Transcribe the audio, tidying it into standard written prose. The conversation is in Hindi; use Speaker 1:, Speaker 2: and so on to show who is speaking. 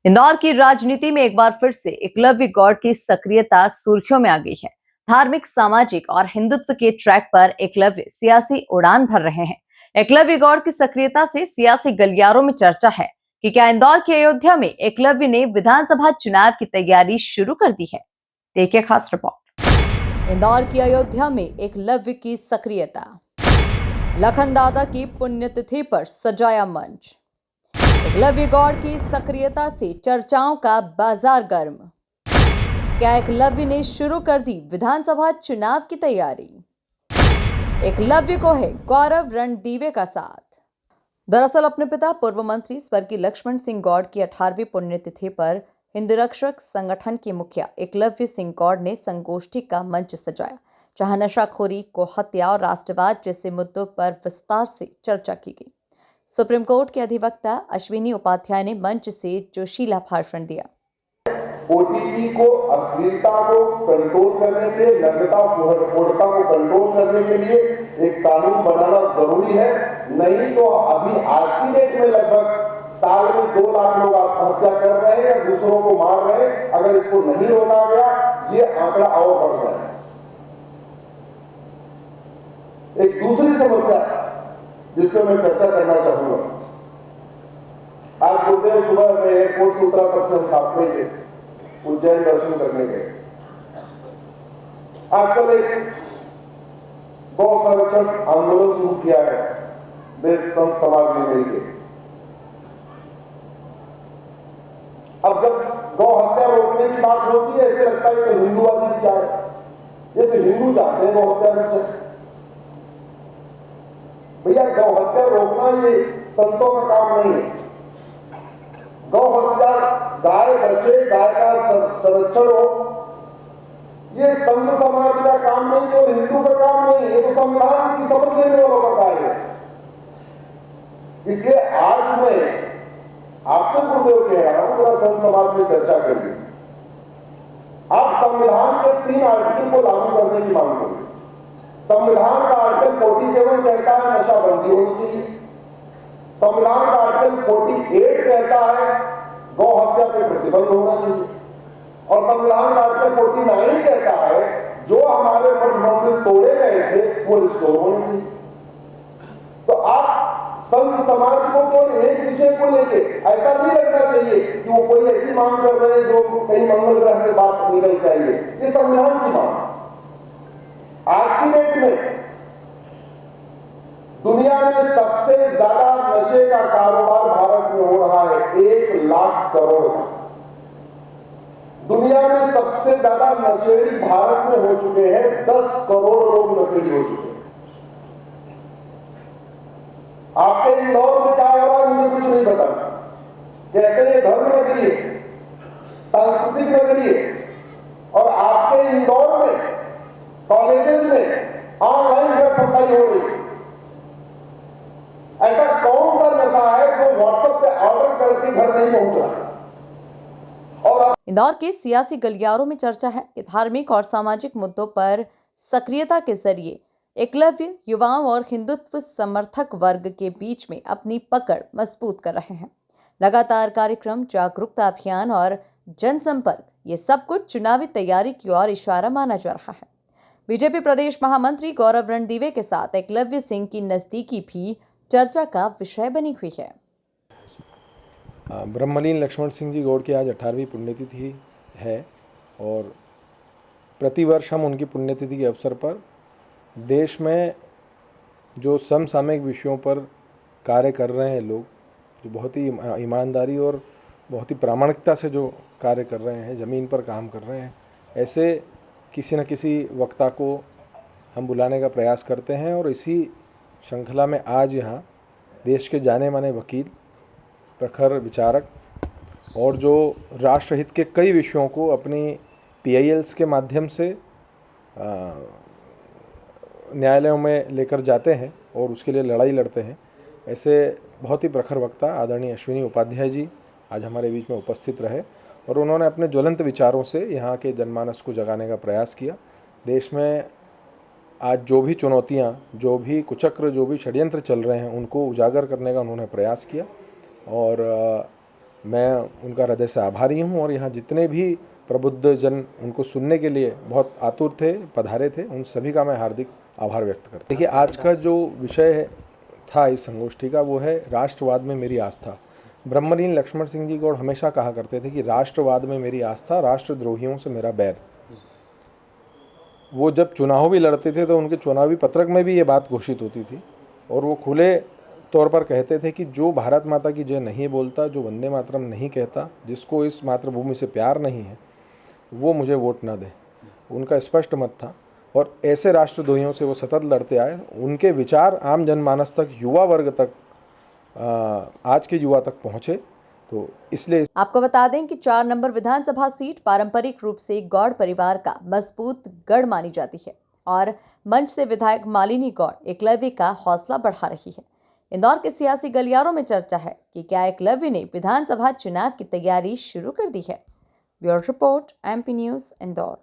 Speaker 1: इंदौर की राजनीति में एक बार फिर से एकलव्य गौड़ की सक्रियता सुर्खियों में आ गई है। धार्मिक, सामाजिक और हिंदुत्व के ट्रैक पर एकलव्य सियासी उड़ान भर रहे हैं। एकलव्य गौड़ की सक्रियता से सियासी गलियारों में चर्चा है कि क्या इंदौर की अयोध्या में एकलव्य ने विधानसभा चुनाव की तैयारी शुरू कर दी है। देखिए खास रिपोर्ट। इंदौर की अयोध्या में एकलव्य की सक्रियता। लखन दादा की पुण्यतिथि पर सजाया मंच। एकलव्य गौड़ की सक्रियता से चर्चाओं का बाजार गर्म। क्या एकलव्य ने शुरू कर दी विधानसभा चुनाव की तैयारी। एकलव्य को है गौरव रणदीवे का साथ। दरअसल अपने पिता पूर्व मंत्री स्वर्गीय लक्ष्मण सिंह गौड़ की 18वीं पुण्यतिथि पर हिंद रक्षक संगठन के मुखिया एकलव्य सिंह गौड़ ने संगोष्ठी का मंच सजाया, जहां नशाखोरी, गोहत्या और राष्ट्रवाद जैसे मुद्दों पर विस्तार से चर्चा की गई। सुप्रीम कोर्ट के अधिवक्ता अश्विनी उपाध्याय ने मंच से जोशीला भाषण दिया।
Speaker 2: ओटीटी को, अश्लीलता को कंट्रोल करने के लिए, नग्नता फोड़ता को कंट्रोल करने के लिए एक कानून बनाना जरूरी है। नहीं तो अभी आज की डेट में लगभग साल में 2 लाख लोग आत्महत्या कर रहे हैं या दूसरों को मार रहे हैं। अगर इसको नहीं रोका गया, ये आंकड़ा और बढ़ जाएगा। एक दूसरी समस्या जिस पर मैं चर्चा करना चाहूंगा, आज गुरुदेव सुबह में एयरपोर्ट से उतरा, तब से हम साथ में थे, उज्जैन दर्शन करने गए। आजकल एक गौ संरक्षण आंदोलन शुरू किया है देश संत समाज ने मिलकर। अब जब गौ हत्या रोकने की बात होती है, ऐसे लगता है कि हिंदूवादी विचार है, ये तो हिंदू चाहते हैं गौ हत्या विचार। भैया, गौ हत्या रोकना ये संतों का काम नहीं है। गौ हत्या, गाय बचे, गाय का संरक्षण हो, ये संत समाज का काम नहीं, तो हिंदू का काम नहीं, ये तो संविधान की शपथ लेने वालों का कार्य है। इसलिए आज मैं आपसे गुरुदेव कह रहा हूं, जरा संत समाज में चर्चा करिए। आप संविधान के 3 आर्टिकल को लागू करने की मांग करिए। संविधान का आर्टिकल 47 कहता है नशाबंदी होनी चाहिए। संविधान का आर्टिकल 48 कहता है गौ हत्या पे प्रतिबंध होना चाहिए। और संविधान का आर्टिकल 49 कहता है जो हमारे मठ मंदिर तोड़े गए थे वो रिस्टोर होने चाहिए। तो आप संत समाज को केवल एक विषय को लेके ऐसा नहीं लगना चाहिए कि वो कोई ऐसी मांग कर रहे हैं जो कहीं मंगल ग्रह से बात निकल के आई है। ये संविधान की मांग। आज की डेट में दुनिया में सबसे ज्यादा नशे का कारोबार भारत में हो रहा है, 1 लाख करोड़ का। दुनिया में सबसे ज्यादा नशेड़ी भारत में हो चुके हैं, 10 करोड़ लोग नशेड़ी हो चुके हैं। आपके इंदौर में क्या हो रहा है मुझे कुछ नहीं पता। कहते हैं धर्म नगरी है, सांस्कृतिक नगरी है, और आपके इंदौर में कॉलेजेस में ऑनलाइन ड्रग सप्लाई हो रही है। ऐसा कौन सा नशा है जो व्हाट्सएप पे ऑर्डर करके घर नहीं पहुंच रहा। और
Speaker 1: इंदौर के सियासी गलियारों में चर्चा है कि धार्मिक और सामाजिक मुद्दों पर सक्रियता के जरिए एकलव्य युवाओं और हिंदुत्व समर्थक वर्ग के बीच में अपनी पकड़ मजबूत कर रहे हैं। लगातार कार्यक्रम, जागरूकता अभियान और जनसंपर्क, ये सब कुछ चुनावी तैयारी की ओर इशारा माना जा रहा है। बीजेपी प्रदेश महामंत्री गौरव रणदीवे के साथ एकलव्य सिंह की नजदीकी भी चर्चा का विषय बनी हुई है।
Speaker 3: ब्रह्मलीन लक्ष्मण सिंह जी गौड़ की आज 18वीं पुण्यतिथि है और प्रतिवर्ष हम उनकी पुण्यतिथि के अवसर पर देश में जो समसामयिक विषयों पर कार्य कर रहे हैं लोग, जो बहुत ही ईमानदारी और बहुत ही प्रामाणिकता से जो कार्य कर रहे हैं, ज़मीन पर काम कर रहे हैं, ऐसे किसी न किसी वक्ता को हम बुलाने का प्रयास करते हैं। और इसी श्रृंखला में आज यहाँ देश के जाने माने वकील, प्रखर विचारक और जो राष्ट्रहित के कई विषयों को अपनी PILs के माध्यम से न्यायालयों में लेकर जाते हैं और उसके लिए लड़ाई लड़ते हैं, ऐसे बहुत ही प्रखर वक्ता आदरणीय अश्विनी उपाध्याय जी आज हमारे बीच में उपस्थित रहे और उन्होंने अपने ज्वलंत विचारों से यहाँ के जनमानस को जगाने का प्रयास किया। देश में आज जो भी चुनौतियाँ, जो भी कुचक्र, जो भी षड्यंत्र चल रहे हैं, उनको उजागर करने का उन्होंने प्रयास किया। और मैं उनका हृदय से आभारी हूँ और यहाँ जितने भी प्रबुद्ध जन उनको सुनने के लिए बहुत आतुर थे, पधारे थे, उन सभी का मैं हार्दिक आभार व्यक्त करता हूँ। देखिए, आज का जो विषय था इस संगोष्ठी का वो है राष्ट्रवाद में मेरी आस्था। ब्रह्मलीन लक्ष्मण सिंह जी गौड़ हमेशा कहा करते थे कि राष्ट्रवाद में मेरी आस्था, राष्ट्रद्रोहियों से मेरा बैर। वो जब चुनाव भी लड़ते थे तो उनके चुनावी पत्रक में भी ये बात घोषित होती थी और वो खुले तौर पर कहते थे कि जो भारत माता की जय नहीं बोलता, जो वंदे मातरम नहीं कहता, जिसको इस मातृभूमि से प्यार नहीं है, वो मुझे वोट ना दे। उनका स्पष्ट मत था और ऐसे राष्ट्रद्रोहियों से वो सतत लड़ते आए। उनके विचार आम जनमानस तक, युवा वर्ग तक, आज के युवा तक पहुँचे, तो इसलिए
Speaker 1: आपको बता दें कि 4 नंबर विधानसभा सीट पारंपरिक रूप से गौड़ परिवार का मजबूत गढ़ मानी जाती है और मंच से विधायक मालिनी गौड़ एकलव्य का हौसला बढ़ा रही है। इंदौर के सियासी गलियारों में चर्चा है कि क्या एकलव्य ने विधानसभा चुनाव की तैयारी शुरू कर दी है। Bureau report, MP news, Indore.